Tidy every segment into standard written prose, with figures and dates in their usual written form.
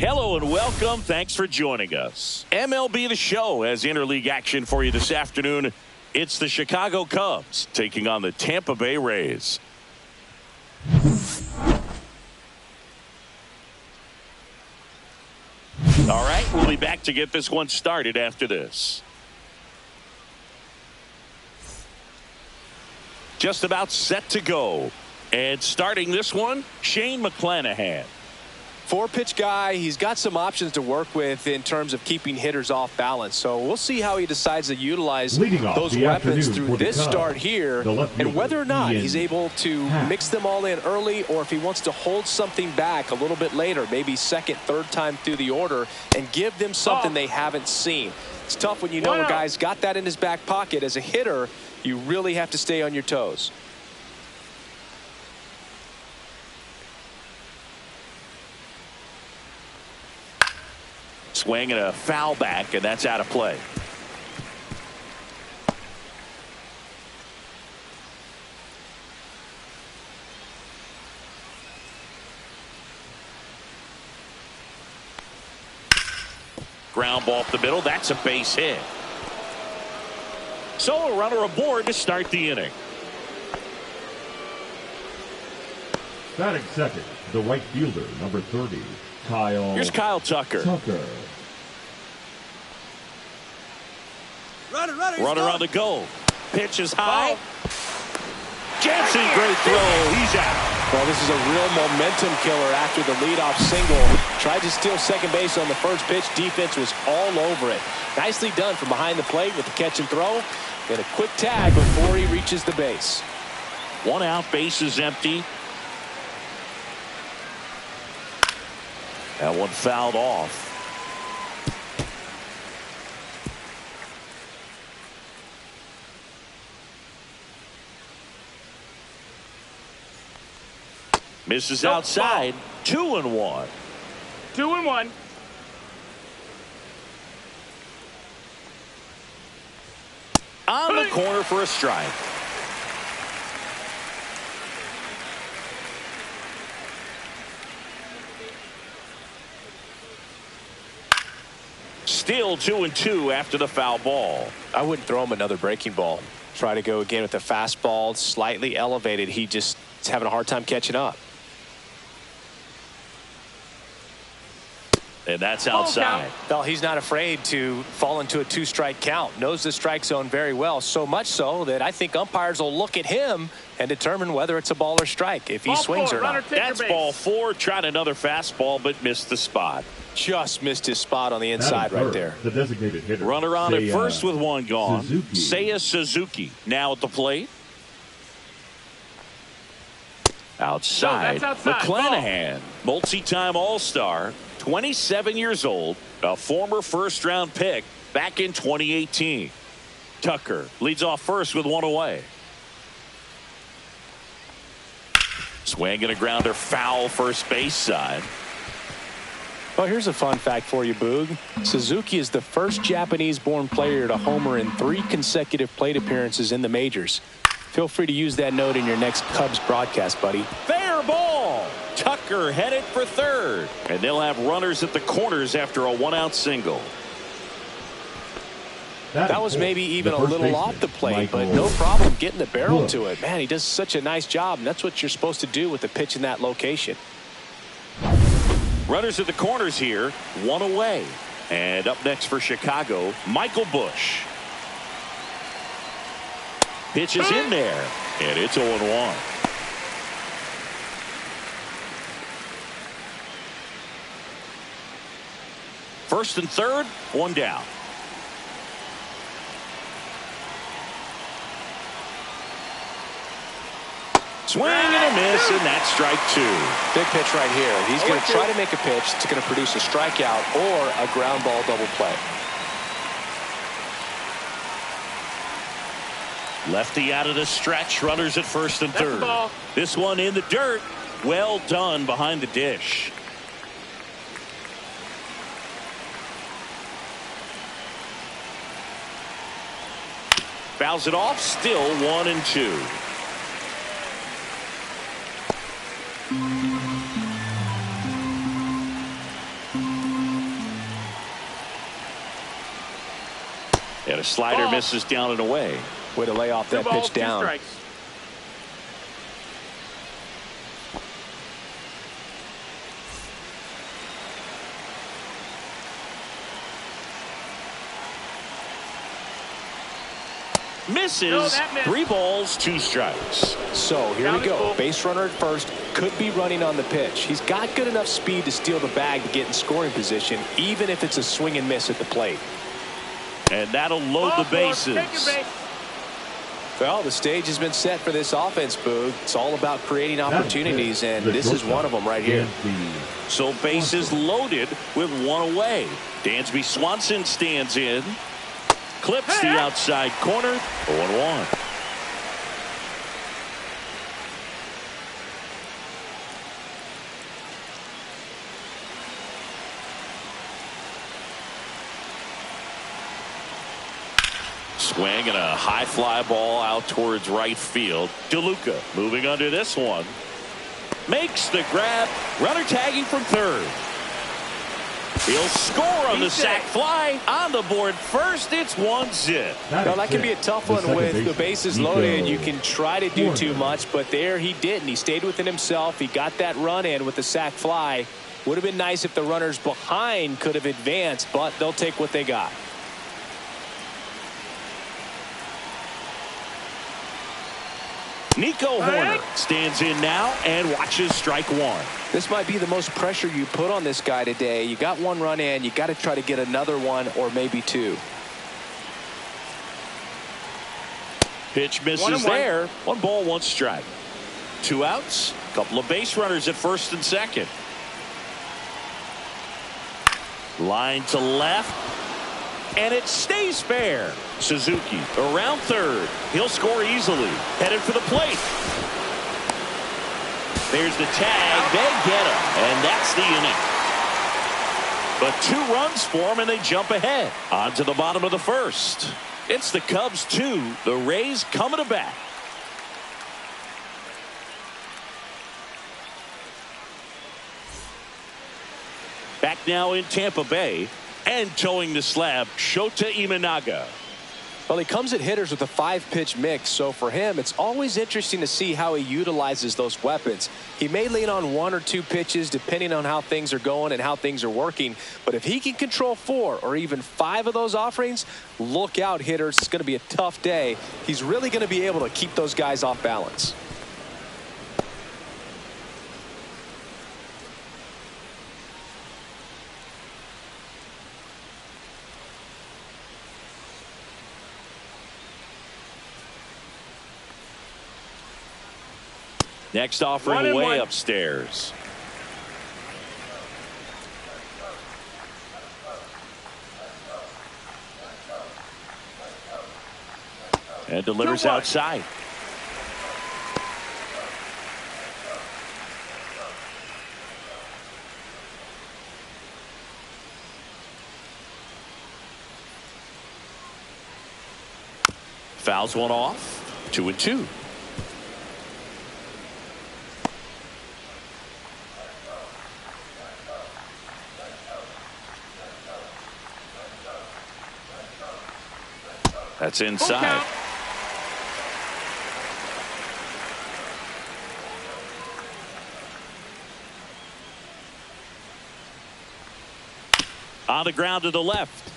Hello and welcome. Thanks for joining us. MLB The Show has interleague action for you this afternoon. It's the Chicago Cubs taking on the Tampa Bay Rays. All right, we'll be back to get this one started after this. Just about set to go. And starting this one, Shane McClanahan. Four-pitch guy. He's got some options to work with in terms of keeping hitters off balance. So we'll see how he decides to utilize those weapons through this start here, and whether or not he's able to mix them all in early, or if he wants to hold something back a little bit later, maybe second, third time through the order, and give them something they haven't seen. It's tough when you know a guy's got that in his back pocket. As a hitter, you really have to stay on your toes. Swing and a foul back, and that's out of play. Ground ball up the middle. That's a base hit. So a runner aboard to start the inning. Batting second, the right fielder, number 30, Kyle. Here's Kyle Tucker. Runner on the go. Pitch is high. Jansen, great throw. He's out. Well, this is a real momentum killer after the leadoff single. Tried to steal second base on the first pitch. Defense was all over it. Nicely done from behind the plate with the catch and throw. And a quick tag before he reaches the base. One out, base is empty. That one fouled off. Misses outside. 2-1. 2-1. On the corner for a strike. Still 2-2 after the foul ball. I wouldn't throw him another breaking ball. Try to go again with the fastball, slightly elevated. He just is having a hard time catching up. And that's outside. Well, he's not afraid to fall into a two-strike count. Knows the strike zone very well. So much so that I think umpires will look at him and determine whether it's a ball or strike if he swings or not. That's ball four. Tried another fastball but missed the spot. Just missed his spot on the inside right there. The designated hitter. Runner on at first with one gone. Suzuki. Suzuki now at the plate. Outside. McClanahan, multi-time All-Star, 27 years old, a former first-round pick back in 2018. Tucker leads off first with one away. Swing and a grounder, foul first base side. Well, here's a fun fact for you, Boog. Suzuki is the first Japanese-born player to homer in 3 consecutive plate appearances in the majors. Feel free to use that note in your next Cubs broadcast, buddy. Fair ball. Tucker headed for third. And they'll have runners at the corners after a one-out single. That was maybe even a little off the plate, but no problem getting the barrel to it. Man, he does such a nice job, and that's what you're supposed to do with a pitch in that location. Runners at the corners here, one away. And up next for Chicago, Michael Busch. Pitch is in there, and it's 0-1. First and third, one down. Swing and a miss, and that's strike 2. Big pitch right here. He's going to try to make a pitch that's going to produce a strikeout or a ground ball double play. Lefty out of the stretch, runners at first and third. This one in the dirt. Well done behind the dish. Fouls it off, still 1-2. And a slider misses down and away. Way to lay off that pitch down. Misses. 3 balls, 2 strikes. So here we go. Base runner at first, could be running on the pitch. He's got good enough speed to steal the bag to get in scoring position, even if it's a swing and miss at the plate. And that'll load the bases. Well, the stage has been set for this offense, Boog. It's all about creating opportunities, and this is one of them right here. So bases loaded with 1 away. Dansby Swanson stands in. Clips the outside corner. 0-1. Swing and a high fly ball out towards right field. DeLuca moving under this one. Makes the grab. Runner tagging from third. He'll score on the sac fly. On the board first, it's 1-0. Now, that can be a tough one with the bases loaded. You can try to do too much, but there he didn't. He stayed within himself. He got that run in with the sac fly. Would have been nice if the runners behind could have advanced, but they'll take what they got. Nico Horner stands in now and watches strike 1. This might be the most pressure you put on this guy today. You got 1 run in. You got to try to get another 1 or maybe 2. Pitch misses there. 1 ball, 1 strike. 2 outs. Couple of base runners at first and second. Line to left. And it stays fair. Suzuki around third. He'll score easily. Headed for the plate. There's the tag. They get him. And that's the inning. But 2 runs for him, and they jump ahead. On to the bottom of the first. It's the Cubs 2. The Rays coming to bat. Back now in Tampa Bay. And towing the slab, Shota Imanaga. Well, he comes at hitters with a 5-pitch mix, so for him, it's always interesting to see how he utilizes those weapons. He may lean on 1 or 2 pitches depending on how things are going and how things are working, but if he can control 4 or even 5 of those offerings, look out, hitters. It's going to be a tough day. He's really going to be able to keep those guys off balance. Next offering way upstairs. And delivers outside. Fouls one off. 2-2. That's inside. On the ground to the left.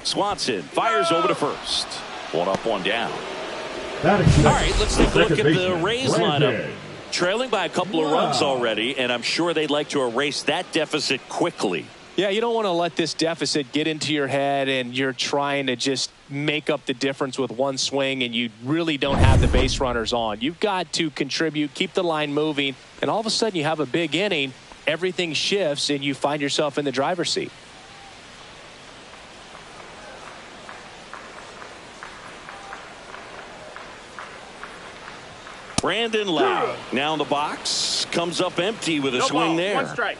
Swanson fires over to first. 1 up, 1 down. All right, let's take a look at the Rays lineup. Trailing by a couple of runs already, and I'm sure they'd like to erase that deficit quickly. Yeah, you don't want to let this deficit get into your head and you're trying to just make up the difference with 1 swing and you really don't have the base runners on. You've got to contribute, keep the line moving, and all of a sudden you have a big inning, everything shifts, and you find yourself in the driver's seat. Brandon Lowe now in the box, comes up empty with a swing there. 1 strike.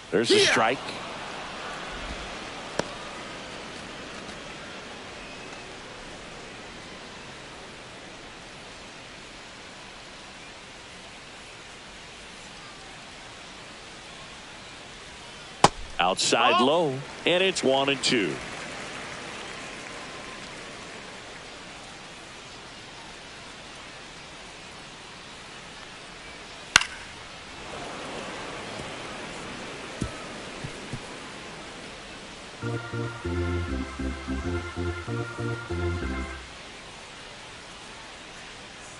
There's a strike. Outside low, and it's 1-2.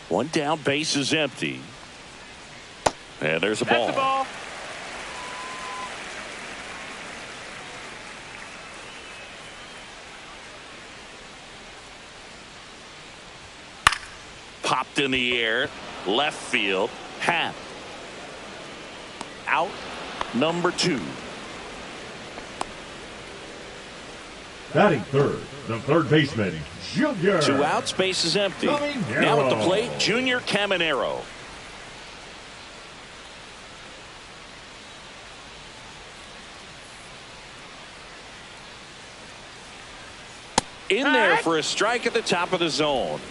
One down, base is empty. And there's a ball. That's the ball. Popped in the air, left field, half. Out, number 2. Batting third, the third baseman, Junior. 2 outs, base is empty. Caminero. Now at the plate, Junior Caminero. In there for a strike at the top of the zone.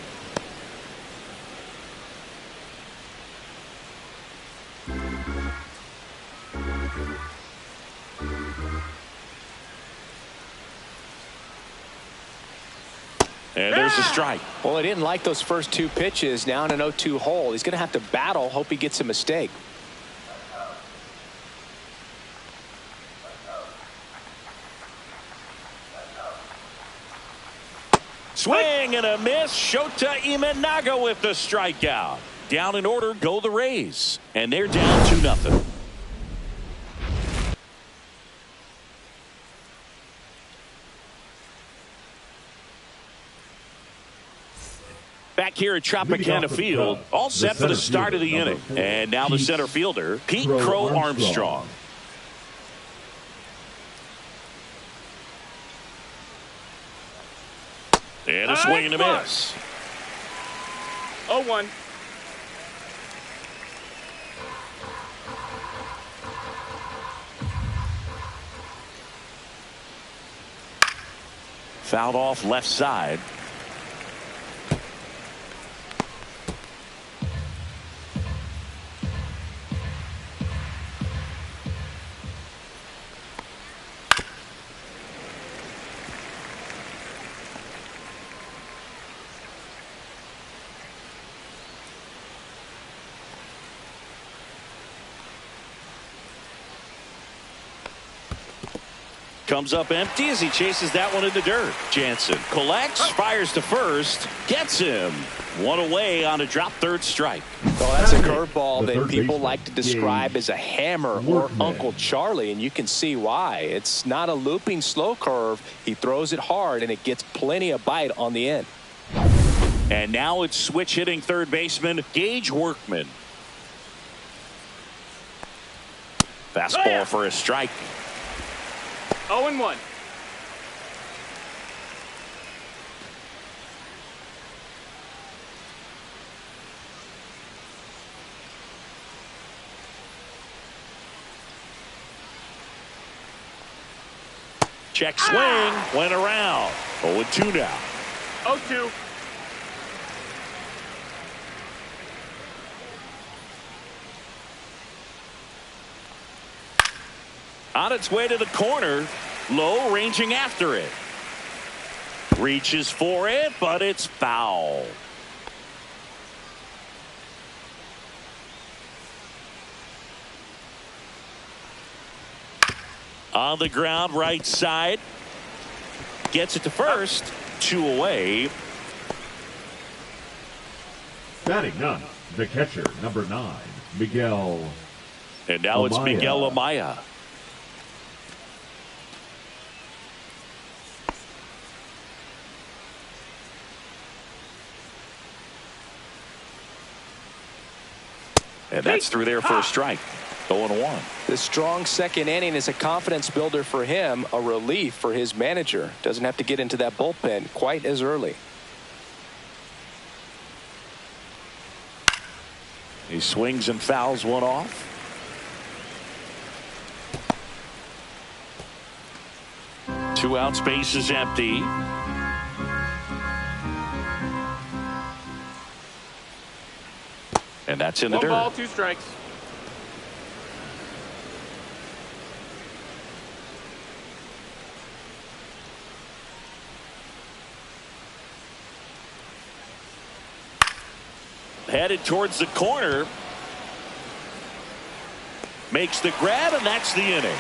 And there's a strike. Well, he didn't like those first 2 pitches. Now in an 0-2 hole. He's going to have to battle. Hope he gets a mistake. Swing and a miss. Shota Imanaga with the strikeout. Down in order go the Rays. And they're down 2-0. Back here at Tropicana Field, all set for the start of the inning. And now the center fielder, Pete Crow Armstrong. And a swing and a miss. 0-1. Fouled off left side. Comes up empty as he chases that one in the dirt. Jansen collects, fires to first, gets him. One away on a drop third strike. Well, that's a curveball that people like to describe as a hammer or Uncle Charlie, and you can see why. It's not a looping slow curve. He throws it hard, and it gets plenty of bite on the end. And now it's switch hitting third baseman Gage Workman. Fastball for a strike. 0-1. Check swing, went around. 0-2 now. 0-2. On its way to the corner, low, ranging after it. Reaches for it, but it's foul. On the ground, right side. Gets it to first. 2 away. Batting ninth, the catcher, number 9, Miguel. And now it's Amaya. Miguel Amaya. And that's through there for a strike. 0-1. The strong second inning is a confidence builder for him, a relief for his manager. Doesn't have to get into that bullpen quite as early. He swings and fouls one off. Two out, space is empty. And that's in the dirt. 1 ball, 2 strikes. Headed towards the corner. Makes the grab, and that's the inning.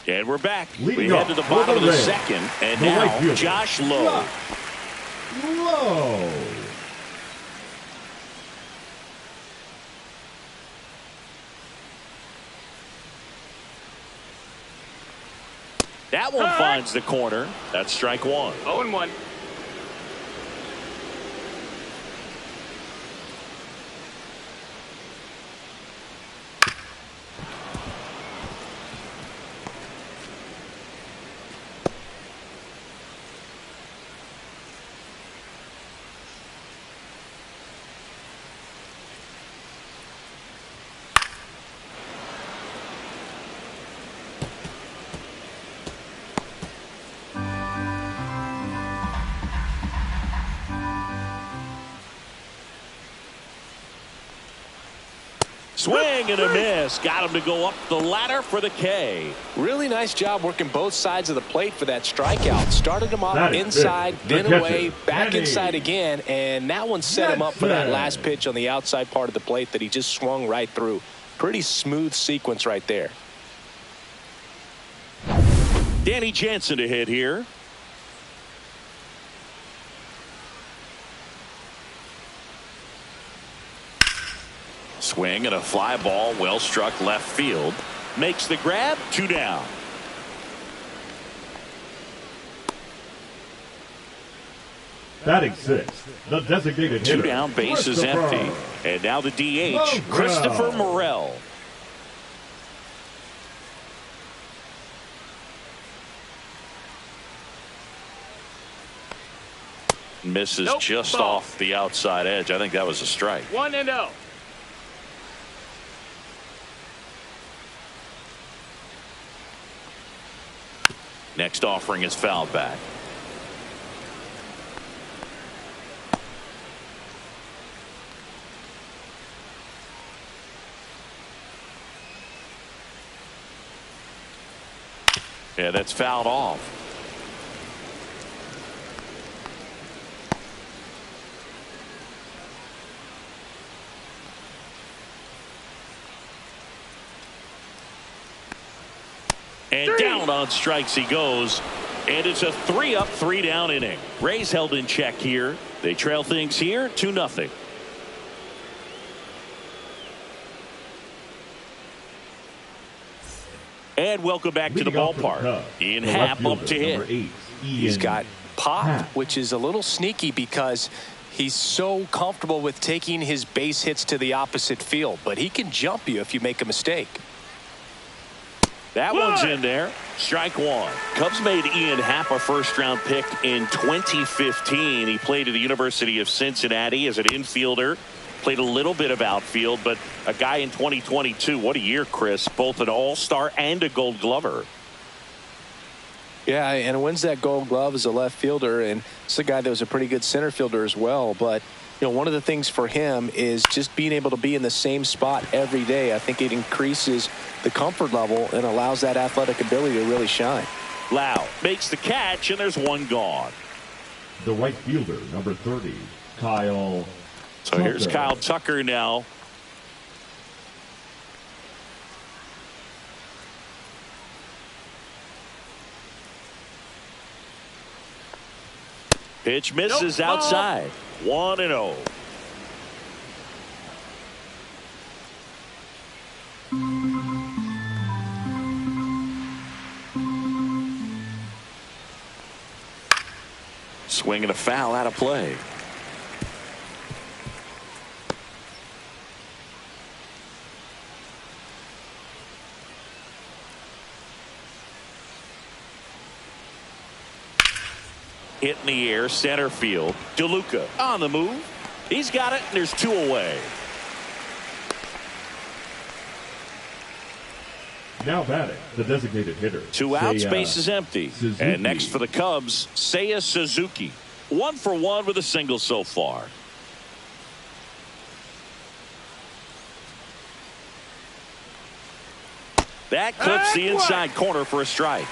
And we're back. We head to the bottom of the second. And now Josh Lowe. That one finds the corner. That's strike one. 0-1. Swing and a miss. Got him to go up the ladder for the K. Really nice job working both sides of the plate for that strikeout. Started him off inside, then away, back inside again, and that one set him up for that last pitch on the outside part of the plate that he just swung right through. Pretty smooth sequence right there. Danny Jansen to hit here. Swing and a fly ball, well struck left field. Makes the grab, 2 down. Batting 6th, the designated hitter. 2 down, base is empty. And now the DH, Christopher Morel. Misses just off the outside edge. I think that was a strike. 1-0. Next offering is fouled back. Yeah, that's fouled off. And down on strikes he goes. And it's a 3-up, 3-down inning. Rays held in check here. They trail things here 2-0. And welcome back to the ballpark. Ian Happ up to hit. He's got pop, which is a little sneaky because he's so comfortable with taking his base hits to the opposite field. But he can jump you if you make a mistake. That one's in there. Strike one. Cubs made Ian Happ a first-round pick in 2015. He played at the University of Cincinnati as an infielder. Played a little bit of outfield, but a guy in 2022. What a year, Chris. Both an all-star and a gold glover. Yeah, and wins that gold glove as a left fielder, and it's a guy that was a pretty good center fielder as well. But you know, one of the things for him is just being able to be in the same spot every day. I think it increases the comfort level and allows that athletic ability to really shine. Lau makes the catch, and there's one gone. The right fielder, number 30, Kyle. So here's Kyle Tucker now. Pitch misses outside. 1-0. Swing and a foul out of play. Hit in the air, center field. DeLuca on the move. He's got it, and there's 2 away. Now batting, the designated hitter. 2 outs, base is empty. Suzuki. And next for the Cubs, Seiya Suzuki. 1 for 1 with a single so far. That clips the inside corner for a strike.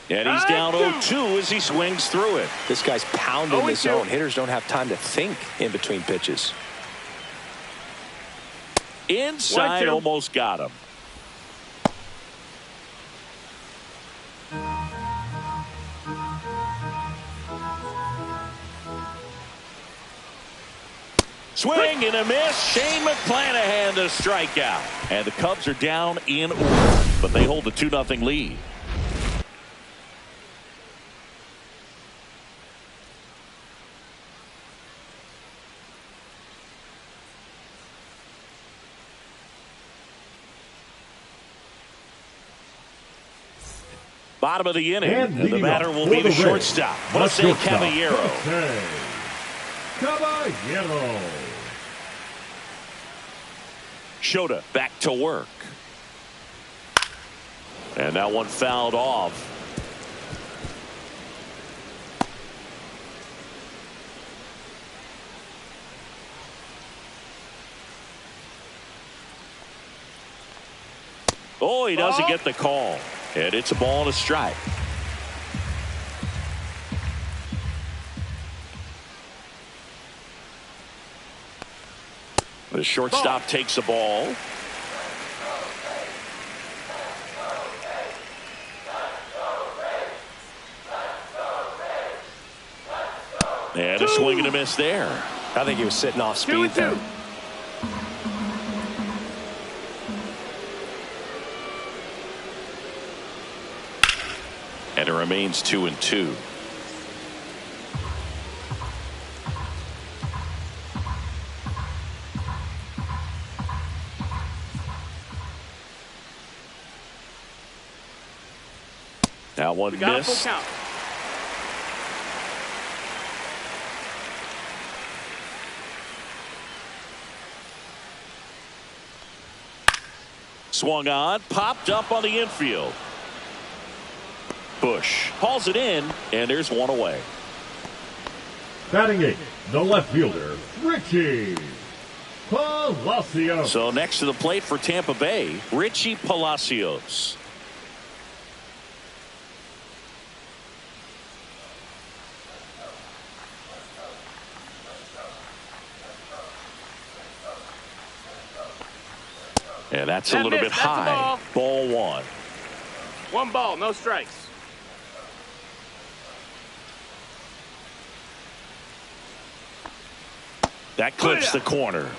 And he's down 0-2 as he swings through it. This guy's pounding the zone. Hitters don't have time to think in between pitches. Inside, almost got him. Swing and a miss. Shane McClanahan to strikeout. And the Cubs are down in order, but they hold a 2-0 lead. Bottom of the inning, and the batter will be the shortstop, Jose Caballero. Shota back to work. And that one fouled off. Oh, he doesn't get the call. And it's a ball and a strike. The shortstop takes the ball. And a swing and a miss there. I think he was sitting off speed there. And it remains 2-2. Now one miss. Swung on, popped up on the infield. Bush hauls it in, and there's one away. Batting 8, the left fielder, Richie Palacios. So next to the plate for Tampa Bay, Richie Palacios. And that's a little bit high. Ball one. 1 ball, no strikes. That clips the corner.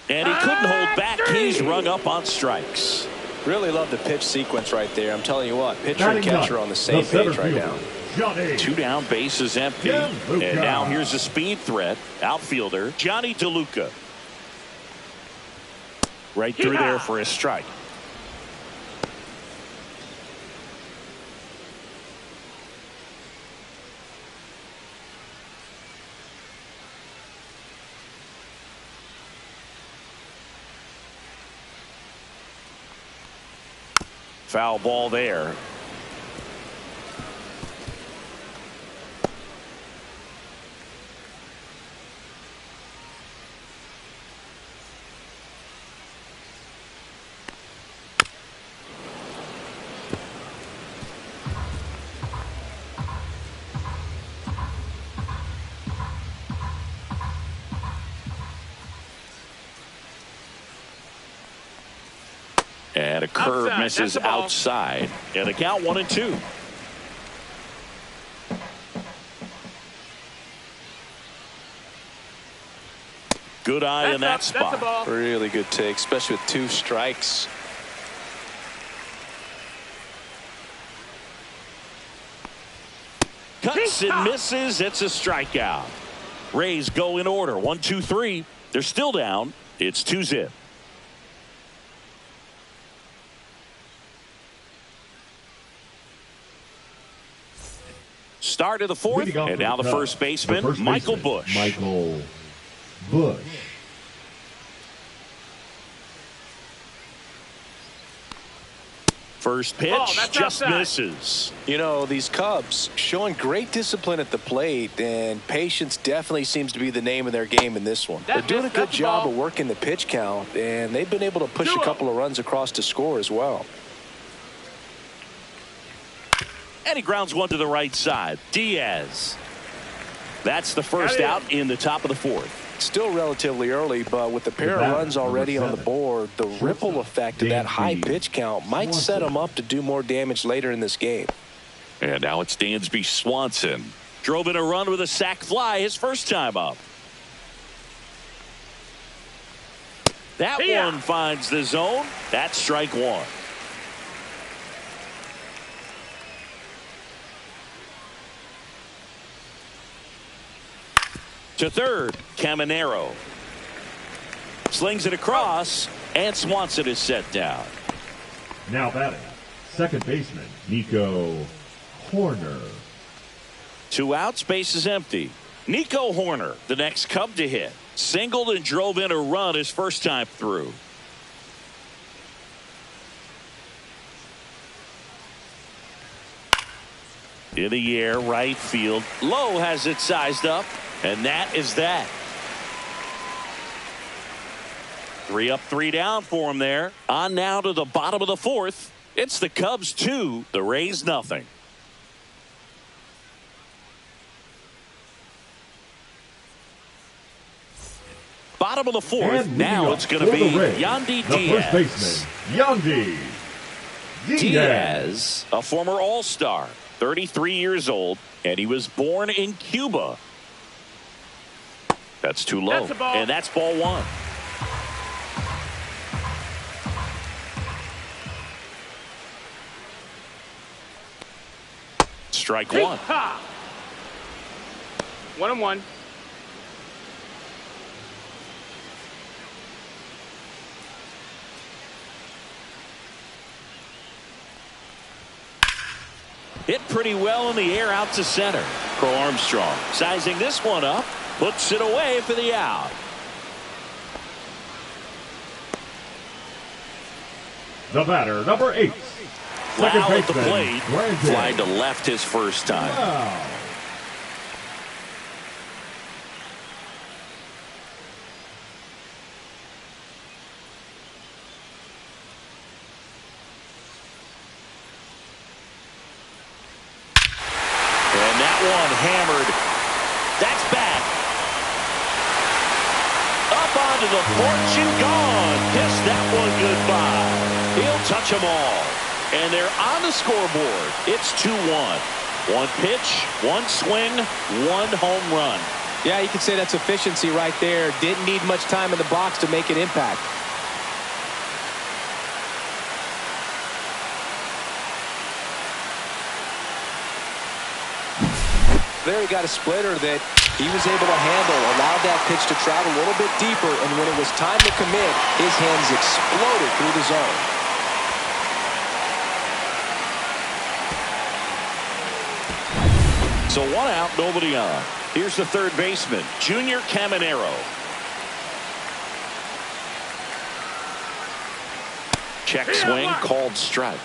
And he couldn't hold back. He's rung up on strikes. Really love the pitch sequence right there. I'm telling you what, pitcher and catcher on the same page right now. 2 down, bases empty. And now here's a speed threat. Outfielder Johnny DeLuca. Right through there for a strike. Foul ball there. And a curve outside. misses outside. And the count 1-2. Good eye in that spot. Really good take, especially with 2 strikes. Cuts and misses. It's a strikeout. Rays go in order. 1, 2, 3. They're still down It's 2-zip. Start of the fourth, and now the first baseman, Michael Busch. Michael Busch. First pitch just misses. You know, these Cubs showing great discipline at the plate, and patience definitely seems to be the name of their game in this one. They're doing a good job of working the pitch count, and they've been able to push a couple of runs across to score as well. And he grounds one to the right side. Diaz. That's the first out in the top of the fourth. Still relatively early, but with the pair of runs already on the board, the ripple effect of that high pitch count might set him up to do more damage later in this game. And now it's Dansby Swanson. Drove in a run with a sac fly his first time up. That one finds the zone. That's strike one. To third, Caminero. Slings it across, and Swanson is set down. Now batting, second baseman, Nico Horner. 2 outs, base is empty. Nico Horner, the next Cub to hit. Singled and drove in a run his first time through. In the air, right field. Lowe has it sized up. And that is that. 3 up, 3 down for him there. On now to the bottom of the fourth. It's the Cubs 2, the Rays nothing. Bottom of the fourth. Now it's going to be Yandy Diaz. First baseman, Yandy Diaz, a former All-Star, 33 years old, and he was born in Cuba. That's too low, and that's ball one. Strike one. 1-1. Hit pretty well in the air out to center. Crow Armstrong sizing this one up. Puts it away for the out. The batter, number 8. Wow at the plate. Fly to left his first time. Wow. And that one hammered. That's back. Up onto the porch and gone. Kiss that one goodbye. He'll touch them all. And they're on the scoreboard. It's 2-1. 1 pitch, 1 swing, 1 home run. Yeah, you can say that's efficiency right there. Didn't need much time in the box to make an impact. There he got a splitter that he was able to handle, allowed that pitch to travel a little bit deeper, and when it was time to commit, his hands exploded through the zone. So 1 out, nobody on. Here's the third baseman, Junior Caminero. Check swing, called strike.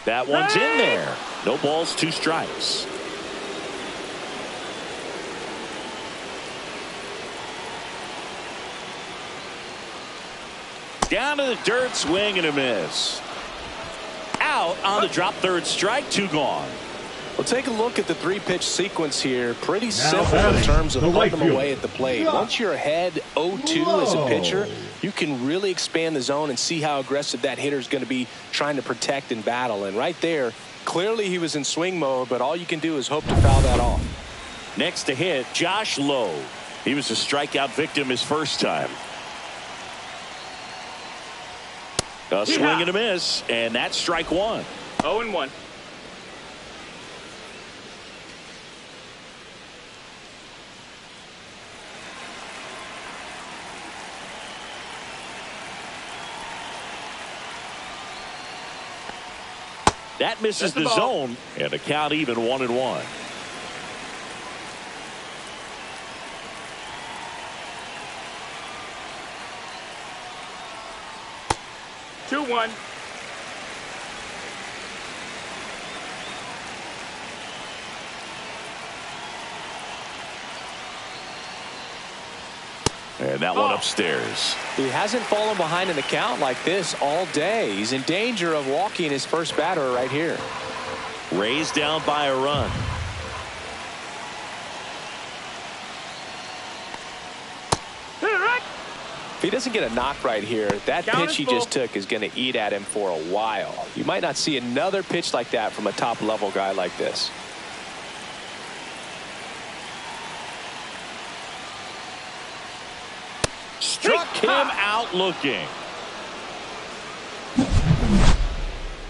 That one's in there. No balls, 2 strikes. Down to the dirt, swing and a miss. Out on the drop, third strike, 2 gone. Well, take a look at the 3-pitch sequence here. Pretty simple in terms of putting them away at the plate. Once you're ahead 0-2 as a pitcher, you can really expand the zone and see how aggressive that hitter is going to be trying to protect and battle. And right there, clearly he was in swing mode, but all you can do is hope to foul that off. Next to hit, Josh Lowe. He was a strikeout victim his first time. A swing and a miss, and that's strike one. 0-1. That misses the zone, and the count even 1-1. Two one. And that one upstairs. He hasn't fallen behind in the count like this all day. He's in danger of walking his first batter right here. Raised down by a run. If he doesn't get a knock right here, that pitch he just took is going to eat at him for a while. You might not see another pitch like that from a top-level guy like this. Struck him out looking.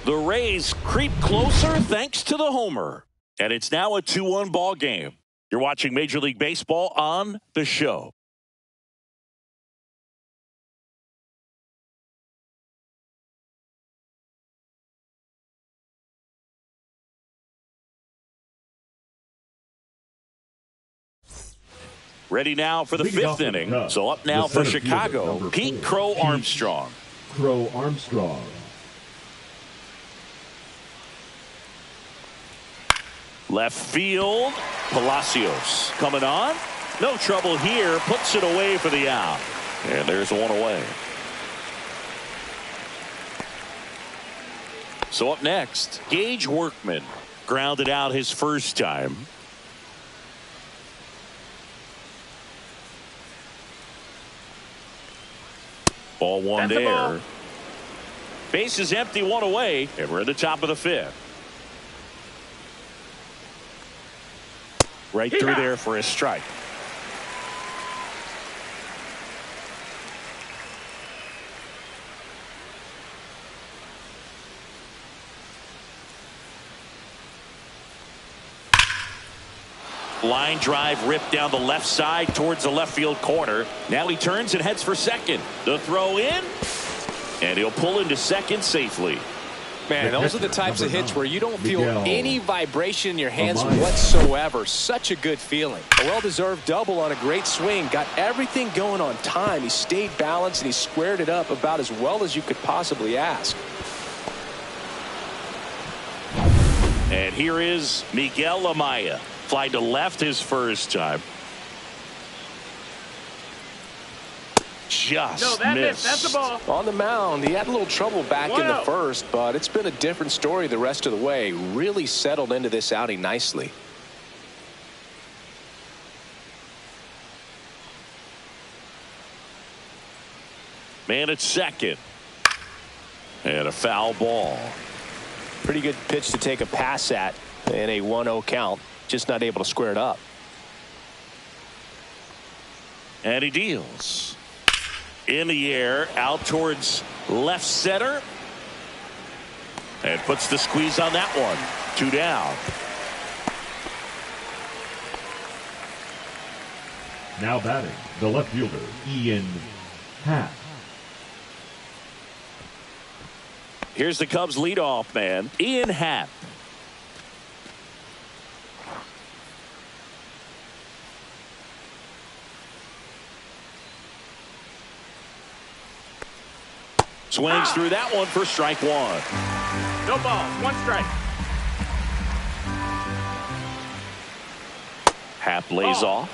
The Rays creep closer thanks to the homer. And it's now a 2-1 ball game. You're watching Major League Baseball on The Show. Ready now for the fifth inning. So up now for Chicago, Pete Crow Armstrong. Crow Armstrong. Left field, Palacios coming on. No trouble here, puts it away for the out. And there's one away. So up next, Gage Workman grounded out his first time. Ball one there. Ball. Base is empty, one away, and we're at the top of the fifth. Right through there for a strike. Line drive ripped down the left side towards the left field corner. Now he turns and heads for second. The throw in, and he'll pull into second safely. Man, those are the types of hits where you don't feel any vibration in your hands whatsoever. Such a good feeling. A well-deserved double on a great swing. Got everything going on time. He stayed balanced and he squared it up about as well as you could possibly ask. And here is Miguel Amaya. Fly to left his first time. Just missed. That's the ball. On the mound, he had a little trouble back in the first, but it's been a different story the rest of the way. Really settled into this outing nicely. Man at second. And a foul ball. Pretty good pitch to take a pass at in a 1-0 count. Just not able to square it up. And he deals. In the air, out towards left center. And puts the squeeze on that one. 2 down. Now batting, the left fielder, Ian Happ. Here's the Cubs leadoff man, Ian Happ. Swings through that one for strike one. No balls, 1 strike. Happ lays off.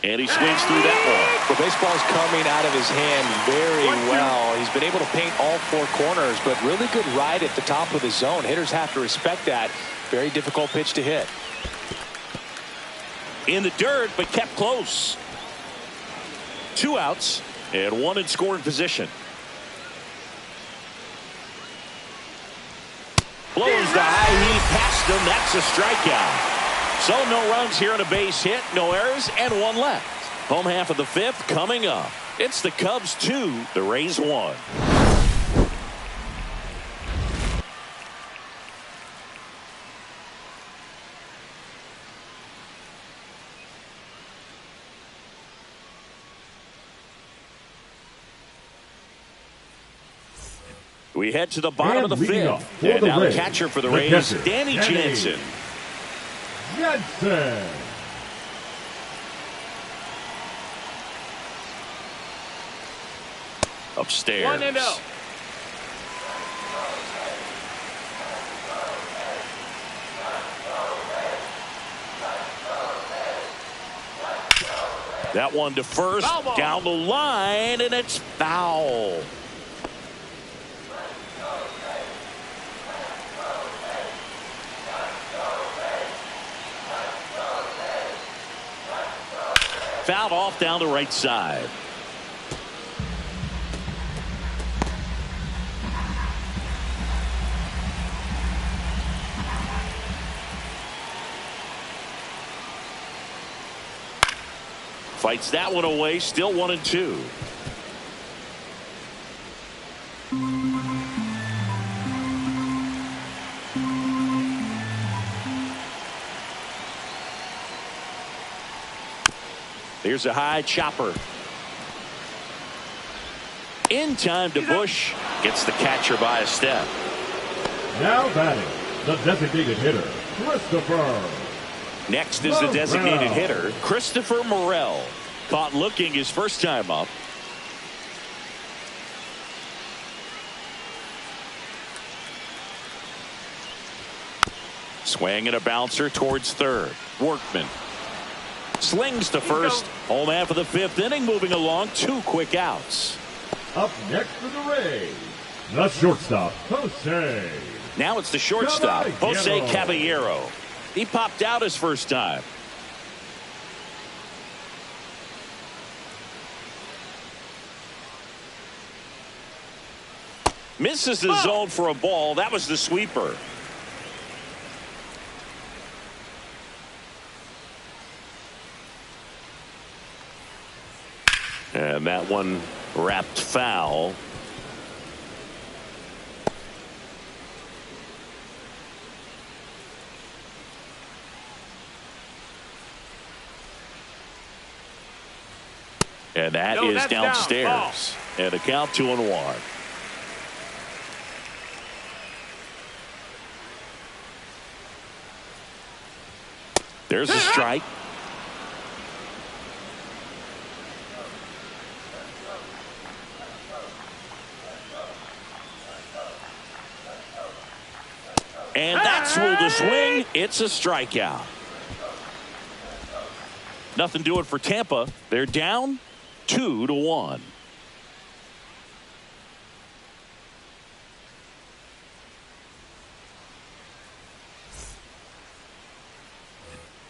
And he swings through that one. The baseball's coming out of his hand very well. He's been able to paint all 4 corners, but really good ride at the top of the zone. Hitters have to respect that. Very difficult pitch to hit. In the dirt, but kept close. 2 outs and 1 in scoring position. Blows the high heat past him. That's a strikeout. So no runs here on a base hit, no errors, and one left. Home half of the fifth coming up. It's the Cubs 2, the Rays 1. We head to the bottom of the fifth. And now the catcher for the Rays, Danny Jansen. Upstairs. 1-0. That one to first, down the line, and it's foul. Fouled off down the right side. Fights that one away, still 1-2. Here's a high chopper. In time to Bush. Gets the catcher by a step. Now batting, the designated hitter, Christopher. Next is the designated hitter, Christopher Morel. Caught looking his first time up. Swing and a bouncer towards third. Workman. Slings to first. Home half of the fifth inning, moving along. 2 quick outs. Up next for the Rays, the shortstop, Jose. Now it's the shortstop, Jose Caballero. He popped out his first time. Misses the zone for a ball. That was the sweeper. And that one wrapped foul. And that is downstairs. And a count 2-1. There's a strike. And that's ruled a swing. It's a strikeout. Nothing doing for Tampa. They're down 2-1.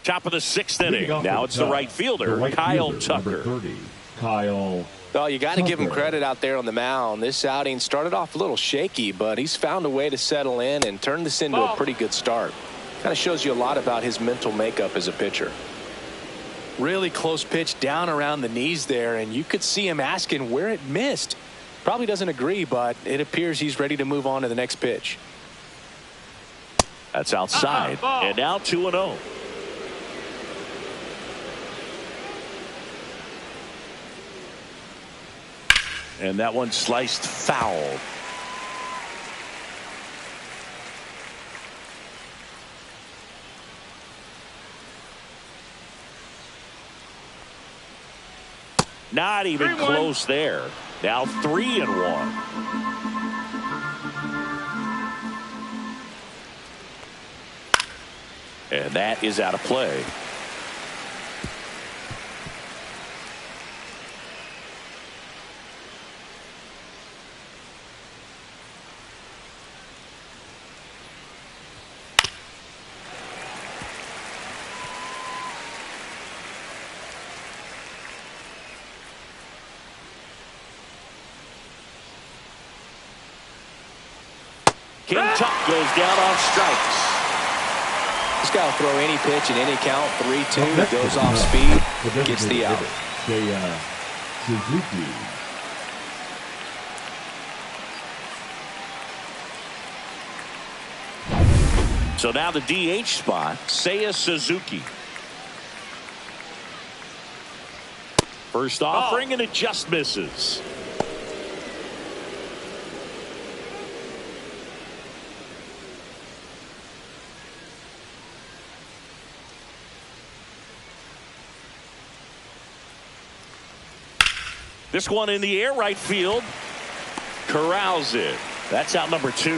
Top of the 6th inning. Now it's the right fielder, Kyle Tucker. 30, Kyle. Well, you got to give him credit out there on the mound. This outing started off a little shaky, but he's found a way to settle in and turn this into a pretty good start. Kind of shows you a lot about his mental makeup as a pitcher. Really close pitch down around the knees there, and you could see him asking where it missed. Probably doesn't agree, but it appears he's ready to move on to the next pitch. That's outside. And now 2-0. And that one sliced foul. Not even close there. Now 3-1. And that is out of play. King Tuck goes down on strikes. This guy will throw any pitch in any count. 3-2, goes off speed, gets the out. Suzuki. So now the DH spot, Seiya Suzuki. First offering, and it just misses. This one in the air, right field. Corrals it. That's out number 2.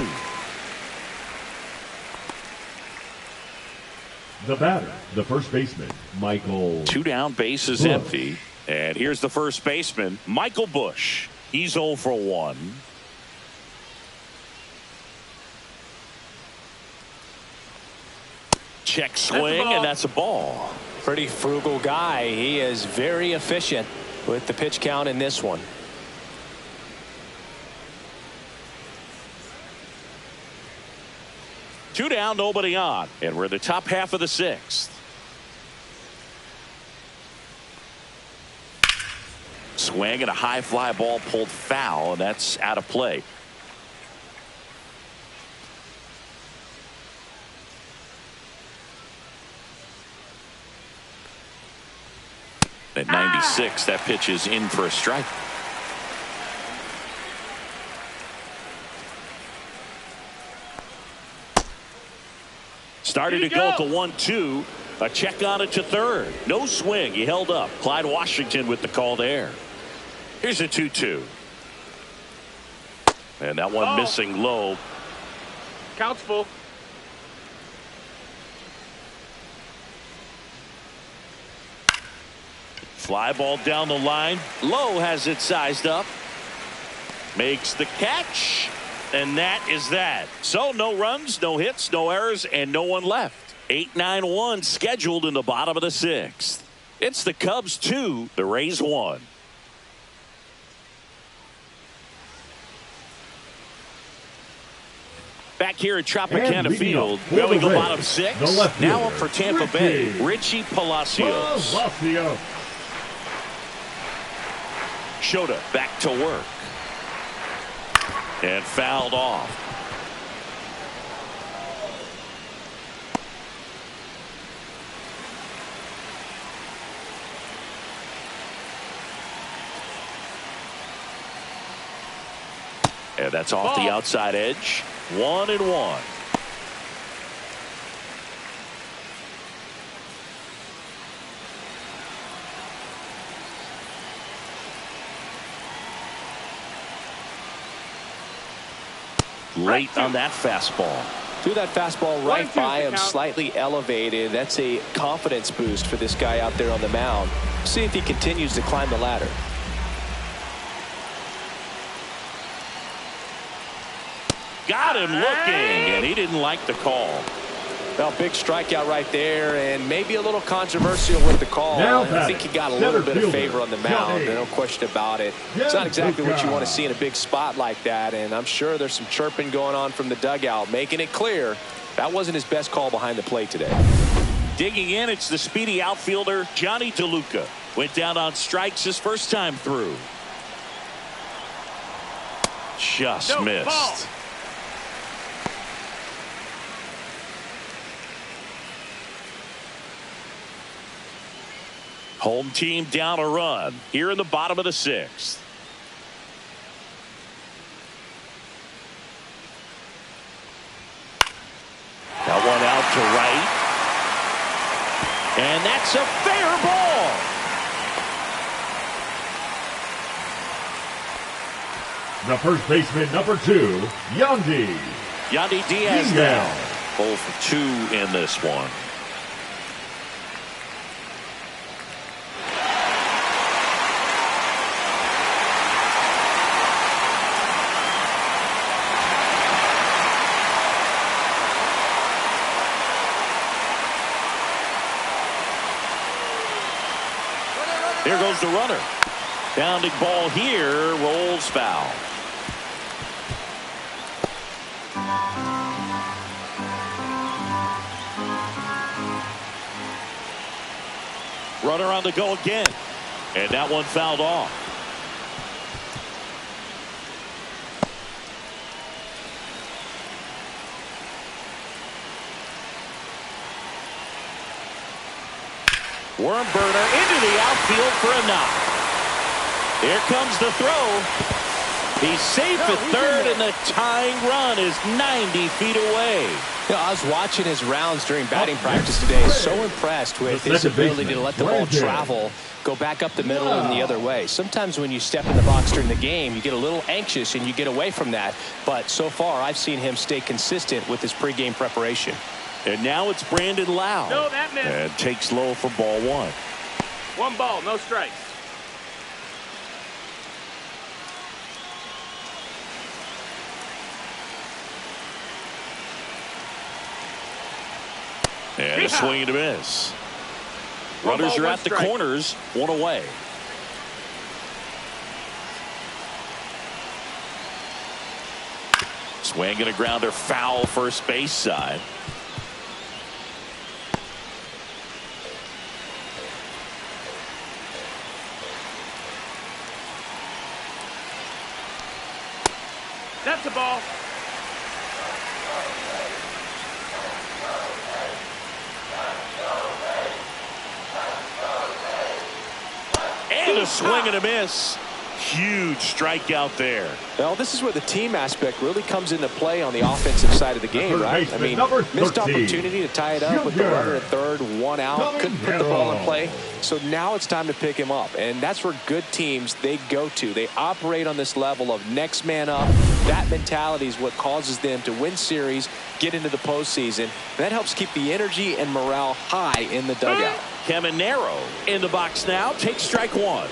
The batter, the first baseman, Michael. 2 down, base is empty. And here's the first baseman, Michael Busch. He's 0 for 1. Check swing, and that's a ball. Pretty frugal guy. He is very efficient with the pitch count in this one. Two down, nobody on. And we're in the top half of the 6th. Swing and a high fly ball pulled foul, and that's out of play. At 96, that pitch is in for a strike. Started to go at the 1-2. A check on it to third. No swing. He held up. Clyde Washington with the call there. Here's a 2-2. And that one missing low. Count's full. Fly ball down the line. Lowe has it sized up. Makes the catch. And that is that. So no runs, no hits, no errors, and no one left. 8-9-1 scheduled in the bottom of the 6th. It's the Cubs 2, the Rays 1. Back here at Tropicana Field, going to bottom 6. Now up for Tampa Bay, Richie Palacios. Shota back to work. And fouled off. And that's off the outside edge. 1-1. Late on that fastball. Threw that fastball right by him, slightly elevated. That's a confidence boost for this guy out there on the mound. See if he continues to climb the ladder. Got him looking, and he didn't like the call. Well, big strikeout right there, and maybe a little controversial with the call. I think he got a little bit of favor on the mound, no question about it. It's not exactly what you want to see in a big spot like that, and I'm sure there's some chirping going on from the dugout, making it clear that wasn't his best call behind the plate today. Digging in, it's the speedy outfielder, Johnny DeLuca. Went down on strikes his first time through. Just missed. Ball. Home team down a run here in the bottom of the 6th. That one out to right. And that's a fair ball. The first baseman, number 2, Yandy Diaz now. 0 for 2 in this one. There goes the runner. Bounding ball here, rolls foul. Runner on the go again. And that one fouled off. Worm burner into the outfield for a knock. Here comes the throw. He's safe at third, and the tying run is 90 feet away. You know, I was watching his rounds during batting practice today. So impressed with his ability to let the ball travel, go back up the middle and the other way. Sometimes when you step in the box during the game, you get a little anxious and you get away from that. But so far, I've seen him stay consistent with his pregame preparation. And now it's Brandon Lau. No, that missed. And takes low for ball one. One ball, no strikes. And a swing and a miss. Runners are at the corners, one away. Swing and a grounder, foul first base side. That's a ball. And a swing and a miss. Huge strikeout there. Well, this is where the team aspect really comes into play on the offensive side of the game, right? I mean, missed opportunity to tie it up with the runner at third, one out, couldn't put the ball in play. So now it's time to pick him up, and that's where good teams, they go to. They operate on this level of next man up. That mentality is what causes them to win series, get into the postseason. That helps keep the energy and morale high in the dugout. Caminero in the box now, takes strike one.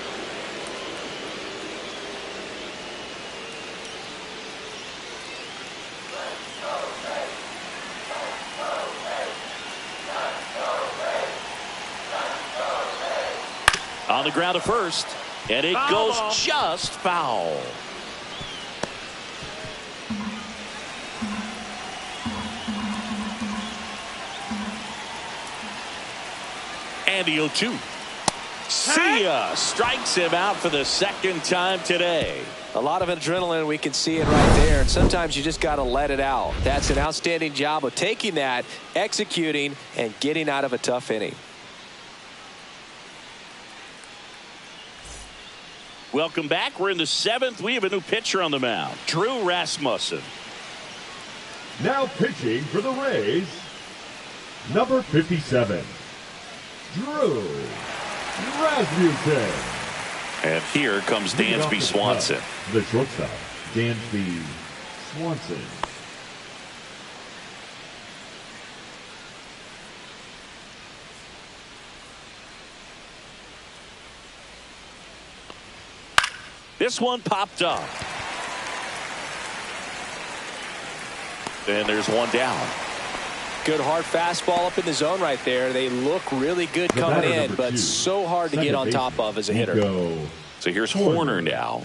On the ground to first, and it goes just foul. And the 0-2. See ya. Strikes him out for the second time today. A lot of adrenaline, we can see it right there, and sometimes you just got to let it out. That's an outstanding job of taking that, executing, and getting out of a tough inning. Welcome back. We're in the seventh. We have a new pitcher on the mound, Drew Rasmussen. Now pitching for the Rays, number 57, Drew Rasmussen. And here comes Dansby Swanson. The shortstop, Dansby Swanson. This one popped up. And there's one down. Good hard fastball up in the zone right there. They look really good coming in, but so hard to get on top of as a hitter. So here's Horner now.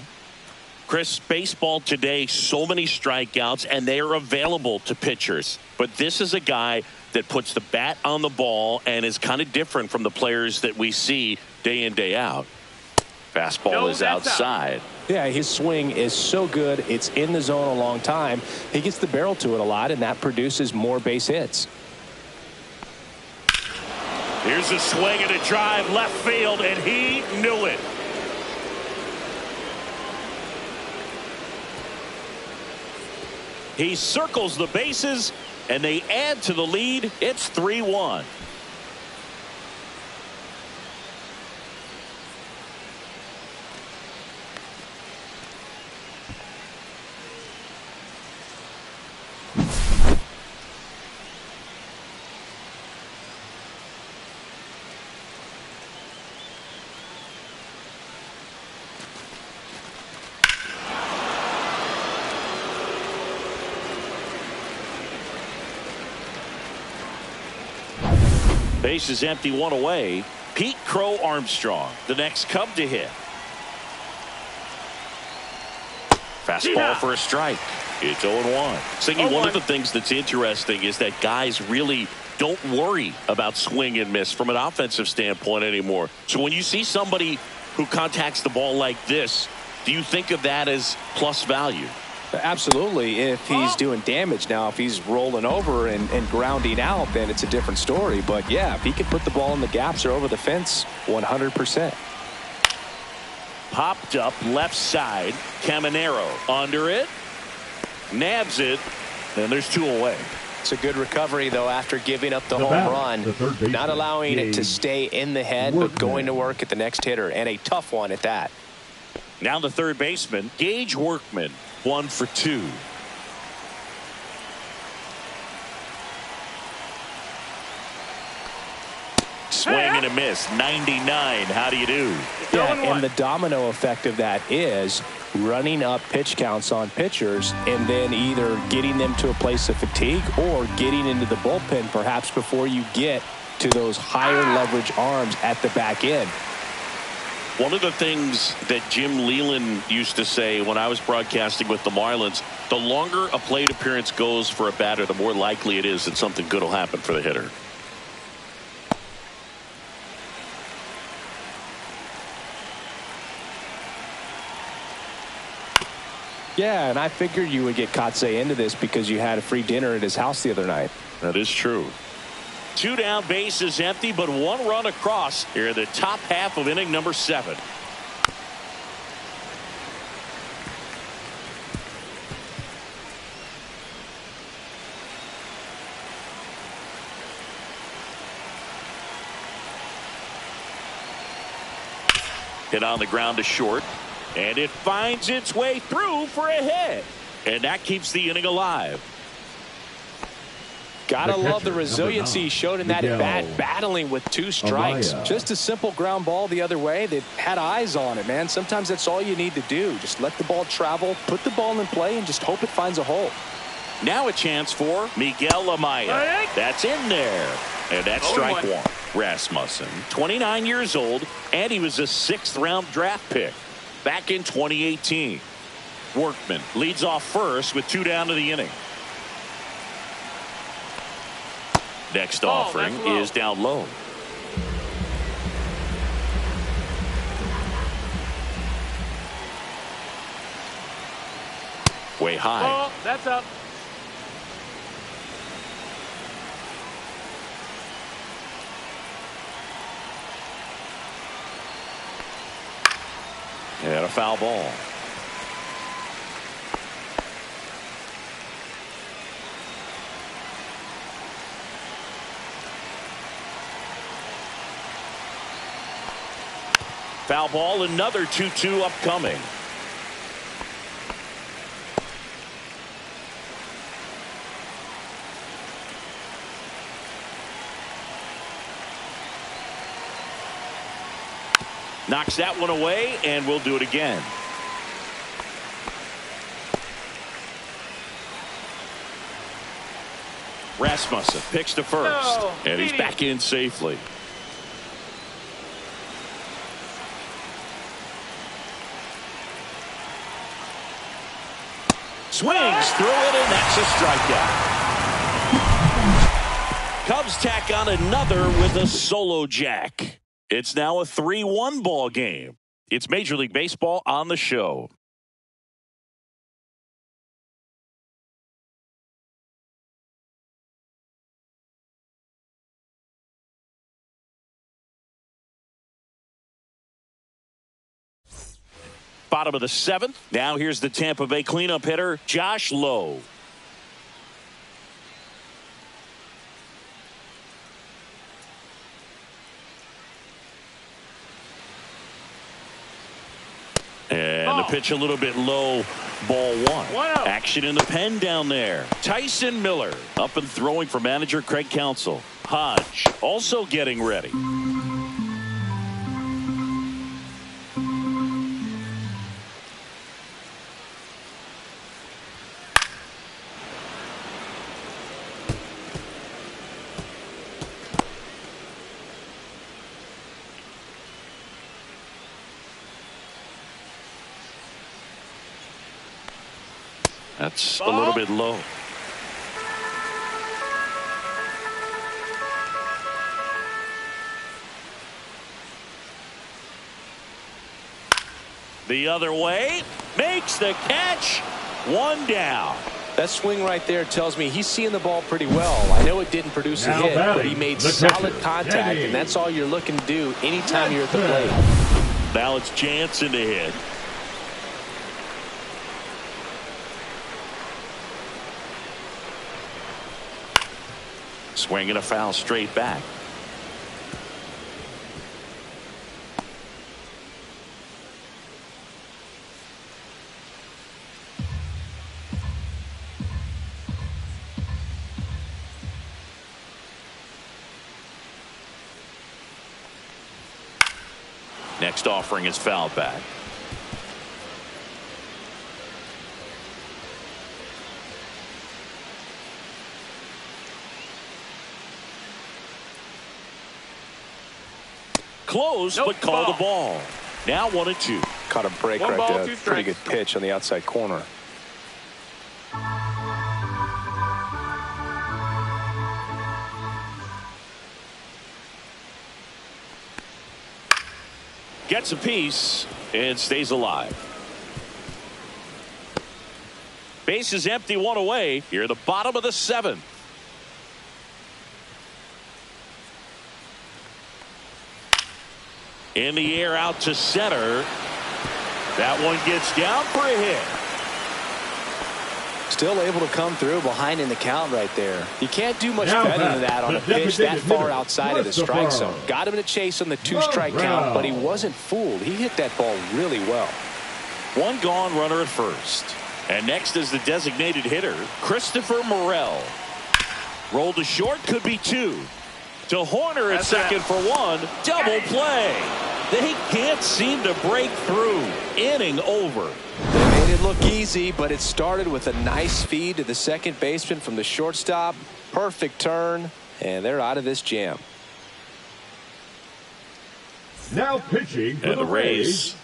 Chris, baseball today, so many strikeouts, and they are available to pitchers. But this is a guy that puts the bat on the ball and is kind of different from the players that we see day in, day out. Fastball is outside. Yeah, his swing is so good. It's in the zone a long time. He gets the barrel to it a lot, and that produces more base hits. Here's a swing and a drive left field, and he knew it. He circles the bases, and they add to the lead. It's 3-1. Base is empty, one away. Pete Crow Armstrong, the next Cub to hit. Fastball for a strike. It's 0-1. Singy, one of the things that's interesting is that guys really don't worry about swing and miss from an offensive standpoint anymore. So when you see somebody who contacts the ball like this, do you think of that as plus value? Absolutely, if he's doing damage. Now, if he's rolling over and grounding out, then it's a different story. But, yeah, if he can put the ball in the gaps or over the fence, 100%. Popped up left side. Caminero under it. Nabs it. And there's 2 away. It's a good recovery, though, after giving up the home run. Not allowing it to stay in the head, but going to work at the next hitter. And a tough one at that. Now the third baseman, Gage Workman. 1 for 2. Swing and a miss. 99. How do you do? Yeah, and the domino effect of that is running up pitch counts on pitchers and then either getting them to a place of fatigue or getting into the bullpen perhaps before you get to those higher leverage arms at the back end. One of the things that Jim Leland used to say when I was broadcasting with the Marlins, the longer a plate appearance goes for a batter, the more likely it is that something good will happen for the hitter. Yeah, and I figured you would get Kotsay into this because you had a free dinner at his house the other night. That is true. 2 down, base is empty, but 1 run across here in the top half of inning number 7. Hit on the ground to short, and it finds its way through for a hit, and that keeps the inning alive. Gotta love the resiliency he showed in that at bat, battling with 2 strikes. Just a simple ground ball the other way. They had eyes on it, man. Sometimes that's all you need to do. Just let the ball travel, put the ball in play, and just hope it finds a hole. Now a chance for Miguel Amaya. That's in there. And that's strike 1. Rasmussen, 29 years old, and he was a 6th-round draft pick back in 2018. Workman leads off first with 2 down to the inning. Next offering is down low. Way high. Oh, that's up. And a foul ball. Foul ball, another 2-2 upcoming. Knocks that one away, and we'll do it again. Rasmussen picks to first, and he's back in safely. Swings through it, and that's a strikeout. Cubs tack on another with a solo jack. It's now a 3-1 ball game. It's Major League Baseball on the show. Bottom of the 7th. Now here's the Tampa Bay cleanup hitter, Josh Lowe. And the pitch a little bit low, ball 1. Action in the pen down there. Tyson Miller up and throwing for manager Craig Counsell. Hodge also getting ready. That's a little bit low. The other way, makes the catch, 1 down. That swing right there tells me he's seeing the ball pretty well. I know it didn't produce a hit, but he made solid contact, and that's all you're looking to do anytime you're at the plate. Now it's Jansen to hit. Swing and a foul straight back. Next offering is fouled back. Close, but called the ball. Now 1-2. Caught a break right there. Pretty good pitch on the outside corner. Gets a piece and stays alive. Base is empty, 1 away. Here at the bottom of the 7th. In the air out to center. That one gets down for a hit. Still able to come through behind in the count right there. You can't do much better than that on a pitch that far outside of the strike zone. Got him in a chase on the 2-strike count, but he wasn't fooled. He hit that ball really well. 1 gone, runner at first. And next is the designated hitter, Christopher Morel. Rolled to short, could be 2. To Horner at second for 1. Double play. They can't seem to break through. Inning over. They made it look easy, but it started with a nice feed to the second baseman from the shortstop. Perfect turn, and they're out of this jam. Now pitching for the Rays.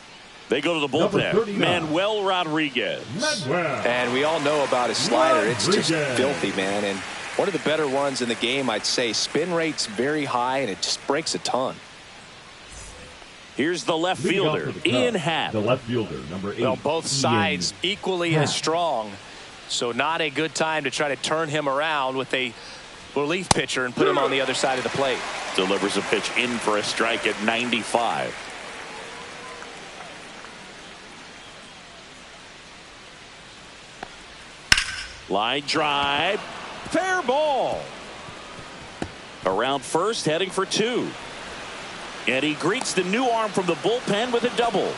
They go to the bullpen. Manuel Rodriguez. And we all know about his slider. It's just filthy, man. And one of the better ones in the game, I'd say. Spin rate's very high, and it just breaks a ton. Here's the left fielder, Ian Happ. The left fielder, number 8. Well, both sides equally as strong. So not a good time to try to turn him around with a relief pitcher and put him on the other side of the plate. Delivers a pitch in for a strike at 95. Line drive. Fair ball. Around first, heading for 2. And he greets the new arm from the bullpen with a double.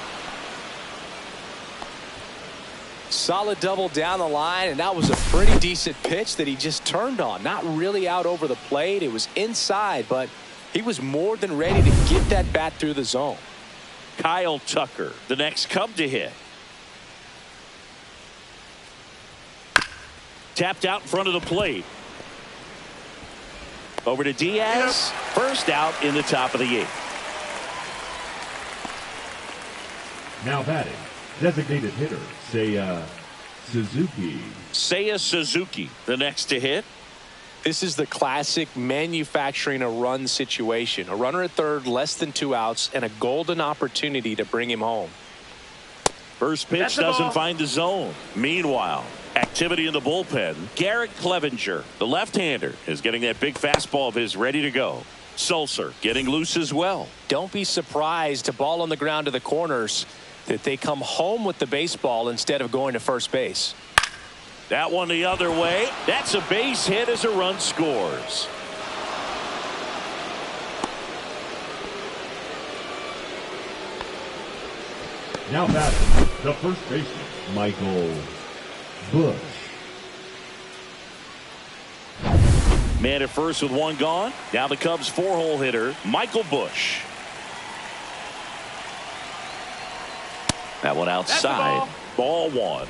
Solid double down the line, and that was a pretty decent pitch that he just turned on. Not really out over the plate. It was inside, but he was more than ready to get that bat through the zone. Kyle Tucker, the next Cub to hit. Tapped out in front of the plate. Over to Diaz. First out in the top of the 8th. Now batting, designated hitter, Seiya Suzuki. Seiya Suzuki, the next to hit. This is the classic manufacturing a run situation. A runner at third, less than 2 outs, and a golden opportunity to bring him home. First pitch doesn't find the zone. Meanwhile, activity in the bullpen. Garrett Clevenger, the left-hander, is getting that big fastball of his ready to go. Sulser getting loose as well. Don't be surprised to ball on the ground to the corners that they come home with the baseball instead of going to first base. That one the other way. That's a base hit as a run scores. Now batting, the first baseman, Michael Bush. Man at first with 1 gone. Now the Cubs 4-hole hitter, Michael Bush. That one outside. Ball 1.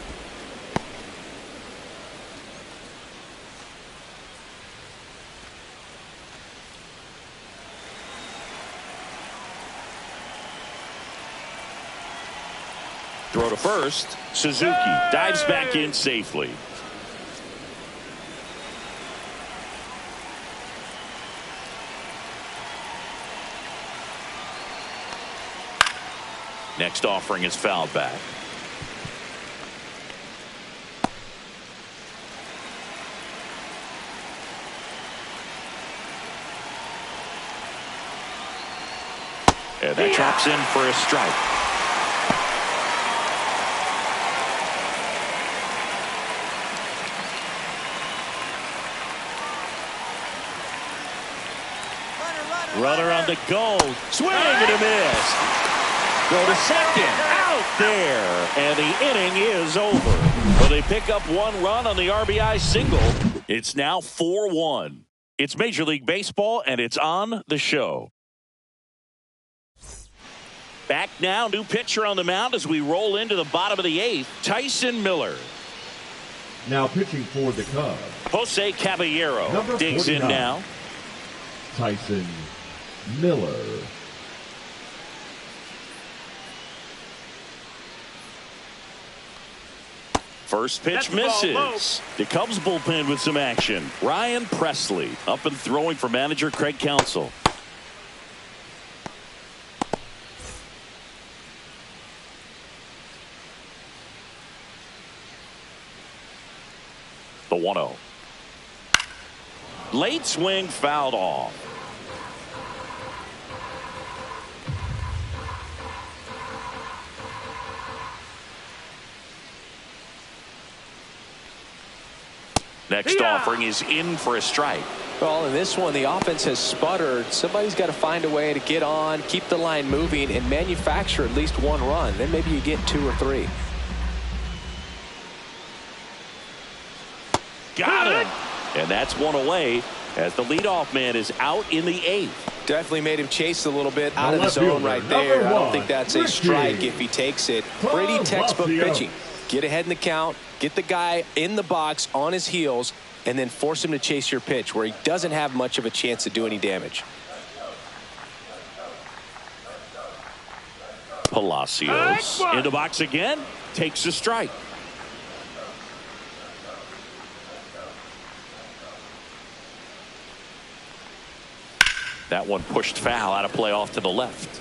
Throw to first. Suzuki dives back in safely. Next offering is fouled back. And that drops in for a strike. Runner on the go. Swing and a miss. Go to second. Out there. And the inning is over. Well, they pick up one run on the RBI single. It's now 4-1. It's Major League Baseball, and it's on the show. Back now, new pitcher on the mound as we roll into the bottom of the eighth, Tyson Miller. Now pitching for the Cubs, Jose Caballero number digs 49, in now. Tyson Miller. First pitch That's the ball, misses. The Cubs bullpen with some action. Ryan Presley up and throwing for manager Craig Counsell. The 1-0. Late swing fouled off. Next offering is in for a strike. Well, in this one, the offense has sputtered. Somebody's got to find a way to get on, keep the line moving, and manufacture at least one run. Then maybe you get 2 or 3. Got him. And that's one away as the leadoff man is out in the 8th. Definitely made him chase a little bit out of the zone right there. I don't think that's a strike if he takes it. Pretty textbook pitching. Get ahead in the count, get the guy in the box on his heels, and then force him to chase your pitch where he doesn't have much of a chance to do any damage. Palacios in the box again, takes a strike. That one pushed foul out of play off to the left.